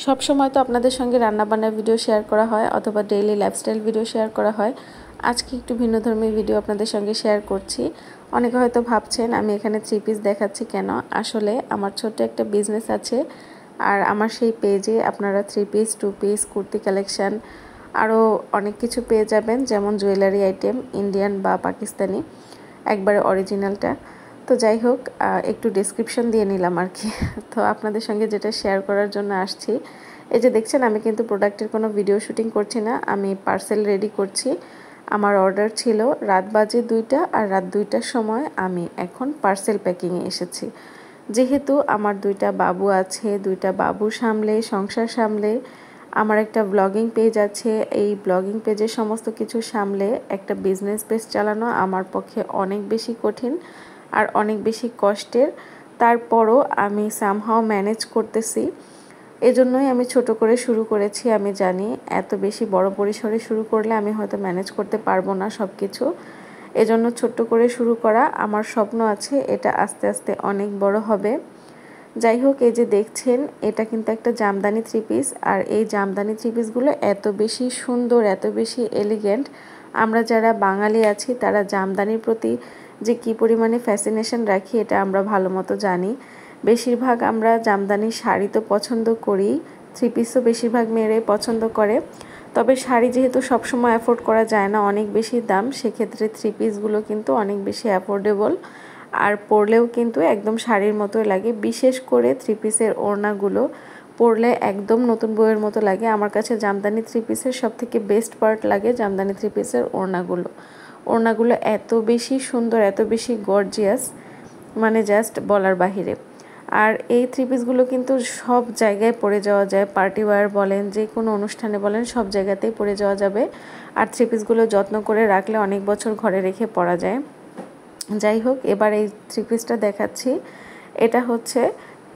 সব সময় তো আপনাদের সঙ্গে রান্নাবান্নার ভিডিও শেয়ার করা হয় অথবা ডেইলি লাইফস্টাইল ভিডিও শেয়ার করা হয়। আজকে একটু ভিন্নধর্মী ভিডিও আপনাদের সঙ্গে শেয়ার করছি। অনেকে হয়তো ভাবছেন আমি এখানে 3 পিস দেখাচ্ছি কেন। আসলে আমার ছোট্ট একটা বিজনেস আছে, আর আমার সেই পেজে আপনারা 3 পিস 2 পিস কুর্তি কালেকশান আরও অনেক কিছু পেয়ে যাবেন, যেমন জুয়েলারি আইটেম ইন্ডিয়ান বা পাকিস্তানি, একবারে অরিজিনালটা। তো যাই হোক, একটু ডেসক্রিপশন দিয়ে নিলাম আর কি। তো আপনাদের সঙ্গে যেটা শেয়ার করার জন্য আসছি, এই যে দেখছেন আমি কিন্তু প্রোডাক্টের কোনো ভিডিও শুটিং করছি না, আমি পার্সেল রেডি করছি। আমার অর্ডার ছিল রাত বাজে 2টা, আর রাত 2টার সময় আমি এখন পার্সেল প্যাকিংয়ে এসেছি। যেহেতু আমার 2টা বাবু আছে, 2টা বাবু সামলে সংসার সামলে আমার একটা ব্লগিং পেজ আছে, এই ব্লগিং পেজের সমস্ত কিছু সামলে একটা বিজনেস পেজ চালানো আমার পক্ষে অনেক বেশি কঠিন আর অনেক বেশি কষ্টের। তারপরও আমি সামহাও ম্যানেজ করতেছি। এজন্যই আমি ছোট করে শুরু করেছি। আমি জানি এত বেশি বড় পরিসরে শুরু করলে আমি হয়তো ম্যানেজ করতে পারবো না সব কিছু। এজন্য ছোট্ট করে শুরু করা। আমার স্বপ্ন আছে এটা আস্তে আস্তে অনেক বড় হবে। যাই হোক, এই যে দেখছেন এটা কিন্তু একটা জামদানি 3 পিস, আর এই জামদানি 3 পিসগুলো এত বেশি সুন্দর, এত বেশি এলিগেন্ট। আমরা যারা বাঙালি আছি তারা জামদানির প্রতি যে কী পরিমাণে ফ্যাসিনেশন রাখি এটা আমরা ভালো মতো জানি। বেশিরভাগ আমরা জামদানি শাড়ি তো পছন্দ করি, 3 পিসও বেশিরভাগ মেয়েরাই পছন্দ করে। তবে শাড়ি যেহেতু সবসময় অ্যাফোর্ড করা যায় না, অনেক বেশি দাম, সেক্ষেত্রে 3 পিসগুলো কিন্তু অনেক বেশি অ্যাফোর্ডেবল, আর পরলেও কিন্তু একদম শাড়ির মতোই লাগে। বিশেষ করে 3 পিসের ওড়নাগুলো পরলে একদম নতুন বইয়ের মতো লাগে। আমার কাছে জামদানি 3 পিসের সবথেকে বেস্ট পার্ট লাগে জামদানি 3 পিসের ওড়নাগুলো এত বেশি সুন্দর, এত বেশি গর্জিয়াস, মানে জাস্ট বলার বাহিরে। আর এই 3 পিসগুলো কিন্তু সব জায়গায় পরে যাওয়া যায়, পার্টি ওয়্যার বলেন, যে কোনো অনুষ্ঠানে বলেন, সব জায়গাতেই পরে যাওয়া যাবে। আর 3 পিসগুলো যত্ন করে রাখলে অনেক বছর ঘরে রেখে পরা যায়। যাই হোক, এবার এই 3 পিসটা দেখাচ্ছি। এটা হচ্ছে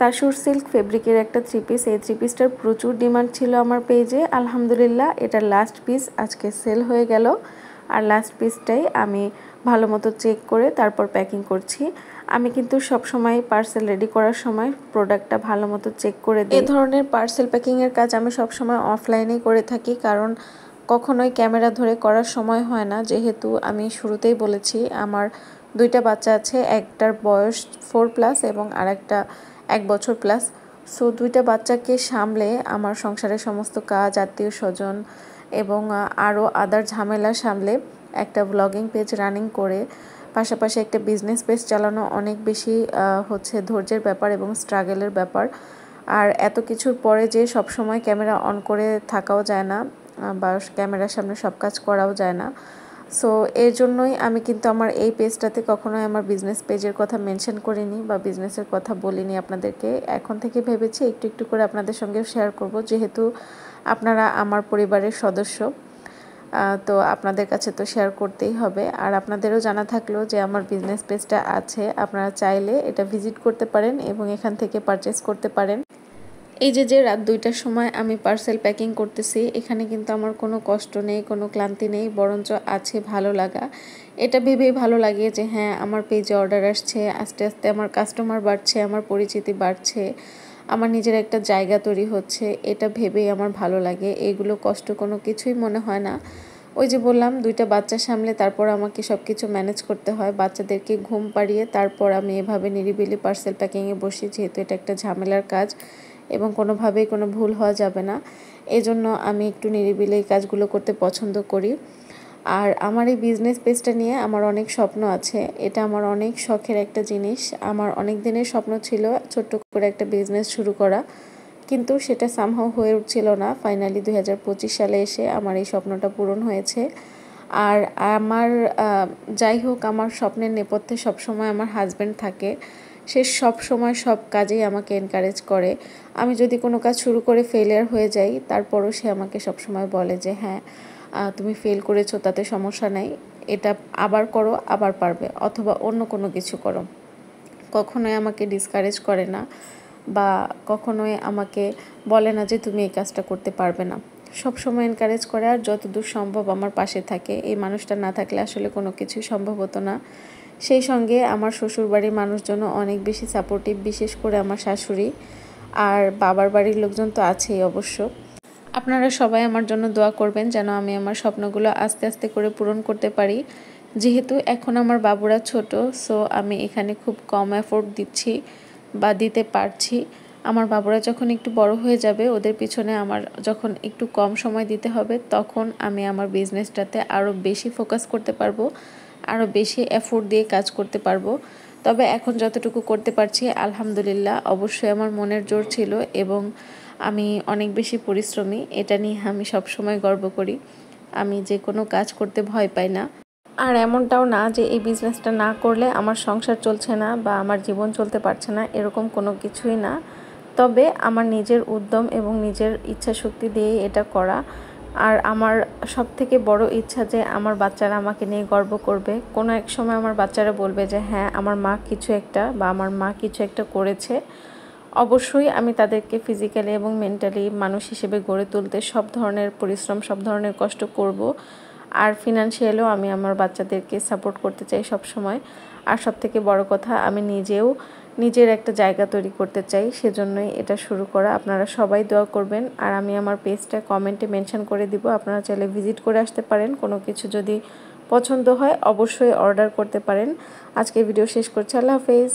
তাসুর সিল্ক ফেব্রিকের একটা 3 পিস। এই 3 পিসটার প্রচুর ডিমান্ড ছিল আমার পেজে। আলহামদুলিল্লাহ এটা লাস্ট পিস আজকে সেল হয়ে গেল। আর লাস্ট পিসটাই আমি ভালো মতো চেক করে তারপর প্যাকিং করছি। আমি কিন্তু সব সময় পার্সেল রেডি করার সময় প্রোডাক্টটা ভালো মতো চেক করে দিই। এই ধরনের পার্সেল প্যাকিংয়ের কাজ আমি সব সময় অফলাইনেই করে থাকি, কারণ কখনোই ক্যামেরা ধরে করার সময় হয় না। যেহেতু আমি শুরুতেই বলেছি আমার 2টা বাচ্চা আছে, একটার বয়স 4+ এবং আরেকটা 1 বছর প্লাস। সো 2টা বাচ্চাকে সামলে আমার সংসারের সমস্ত কাজ, আত্মীয় স্বজন এবং আরও আদার ঝামেলা সামলে একটা ব্লগিং পেজ রানিং করে পাশাপাশি একটা বিজনেস পেজ চালানো অনেক বেশি হচ্ছে ধৈর্যের ব্যাপার এবং স্ট্রাগলের ব্যাপার। আর এত কিছুর পরে যে সব সময় ক্যামেরা অন করে থাকাও যায় না বা ক্যামেরার সামনে সব কাজ করাও যায় না। সো এর জন্যই আমি কিন্তু আমার এই পেজটাতে কখনোই আমার বিজনেস পেজের কথা মেনশন করিনি বা বিজনেসের কথা বলিনি আপনাদেরকে। এখন থেকে ভেবেছি একটু একটু করে আপনাদের সঙ্গে শেয়ার করব, যেহেতু আপনারা আমার পরিবারের সদস্য। তো আপনাদের কাছে তো শেয়ার করতেই হবে। আর আপনাদেরও জানা থাকলো যে আমার বিজনেস পেজটা আছে, আপনারা চাইলে এটা ভিজিট করতে পারেন এবং এখান থেকে পারচেস করতে পারেন। এই যে রাত 2টার সময় আমি পার্সেল প্যাকিং করতেছি, এখানে কিন্তু আমার কোনো কষ্ট নেই, কোনো ক্লান্তি নেই, বরঞ্চ আছে ভালো লাগা। এটা ভেবেই ভালো লাগে যে হ্যাঁ, আমার পেজে অর্ডার আসছে, আস্তে আস্তে আমার কাস্টমার বাড়ছে, আমার পরিচিতি বাড়ছে, আমার নিজের একটা জায়গা তৈরি হচ্ছে। এটা ভেবেই আমার ভালো লাগে। এগুলো কষ্ট কোনো কিছুই মনে হয় না। ওই যে বললাম 2টা বাচ্চা সামলে তারপর আমাকে সব কিছু ম্যানেজ করতে হয়। বাচ্চাদেরকে ঘুম পাড়িয়ে তারপর আমি এভাবে নিরিবিলি পার্সেল প্যাকিংয়ে বসি, যেহেতু এটা একটা ঝামেলার কাজ এবং কোনোভাবেই কোনো ভুল হওয়া যাবে না। এজন্য আমি একটু নিরিবিলি এই কাজগুলো করতে পছন্দ করি। আর আমার এই বিজনেস পেজটা নিয়ে আমার অনেক স্বপ্ন আছে। এটা আমার অনেক শখের একটা জিনিস। আমার অনেক দিনের স্বপ্ন ছিল ছোট্ট করে একটা বিজনেস শুরু করা, কিন্তু সেটা সামহাও হয়ে উঠছিল না। ফাইনালি 2025 সালে এসে আমার এই স্বপ্নটা পূরণ হয়েছে। আর আমার যাই হোক, আমার স্বপ্নের নেপথ্যে সবসময় আমার হাজব্যান্ড থাকে। সে সব সময় সব কাজেই আমাকে এনকারেজ করে। আমি যদি কোনো কাজ শুরু করে ফেলিয়ার হয়ে যাই, তারপরও সে আমাকে সবসময় বলে যে হ্যাঁ, তুমি ফেল করেছো, তাতে সমস্যা নেই, এটা আবার করো, আবার পারবে, অথবা অন্য কোনো কিছু করো। কখনোই আমাকে ডিসকারেজ করে না বা কখনোই আমাকে বলে না যে তুমি এই কাজটা করতে পারবে না। সব সময় এনকারেজ করে আর যতদূর সম্ভব আমার পাশে থাকে। এই মানুষটা না থাকলে আসলে কোনো কিছুই সম্ভব হতো না। সেই সঙ্গে আমার শ্বশুরবাড়ির মানুষজনও অনেক বেশি সাপোর্টিভ, বিশেষ করে আমার শাশুড়ি। আর বাবার বাড়ির লোকজন তো আছেই অবশ্য। আপনারা সবাই আমার জন্য দোয়া করবেন যেন আমি আমার স্বপ্নগুলো আস্তে আস্তে করে পূরণ করতে পারি। যেহেতু এখন আমার বাবুরা ছোট, সো আমি এখানে খুব কম এফোর্ট দিচ্ছি বা দিতে পারছি। আমার বাবুরা যখন একটু বড় হয়ে যাবে, ওদের পিছনে আমার যখন একটু কম সময় দিতে হবে, তখন আমি আমার বিজনেসটাতে আরও বেশি ফোকাস করতে পারবো, আরও বেশি এফোর্ট দিয়ে কাজ করতে পারবো। তবে এখন যতটুকু করতে পারছি আলহামদুলিল্লাহ। অবশ্যই আমার মনের জোর ছিল এবং আমি অনেক বেশি পরিশ্রমী, এটা নিয়ে আমি সবসময় গর্ব করি। আমি যে কোনো কাজ করতে ভয় পাই না। আর এমনটাও না যে এই বিজনেসটা না করলে আমার সংসার চলছে না বা আমার জীবন চলতে পারছে না, এরকম কোনো কিছুই না। তবে আমার নিজের উদ্যম এবং নিজের ইচ্ছা শক্তি দিয়ে এটা করা। আর আমার সবথেকে বড় ইচ্ছা যে আমার বাচ্চারা আমাকে নিয়ে গর্ব করবে। কোনো এক সময় আমার বাচ্চারা বলবে যে হ্যাঁ, আমার মা কিছু একটা বা আমার মা কিছু একটা করেছে। অবশ্যই আমি তাদেরকে ফিজিক্যালি এবং মেন্টালি মানুষ হিসেবে গড়ে তুলতে সব ধরনের পরিশ্রম, সব ধরনের কষ্ট করব। আর ফিনান্সিয়ালিও আমি আমার বাচ্চাদেরকে সাপোর্ট করতে চাই সব সময়। আর সবথেকে বড় কথা, আমি নিজেও নিজের একটা জায়গা তৈরি করতে চাই, সেজন্যই এটা শুরু করা। আপনারা সবাই দোয়া করবেন। আর আমি আমার পেজটা কমেন্টে মেনশন করে দিব, আপনারা চাইলে ভিজিট করে আসতে পারেন। কোনো কিছু যদি পছন্দ হয় অবশ্যই অর্ডার করতে পারেন। আজকে ভিডিও শেষ করছি। আল্লাহ হাফেজ।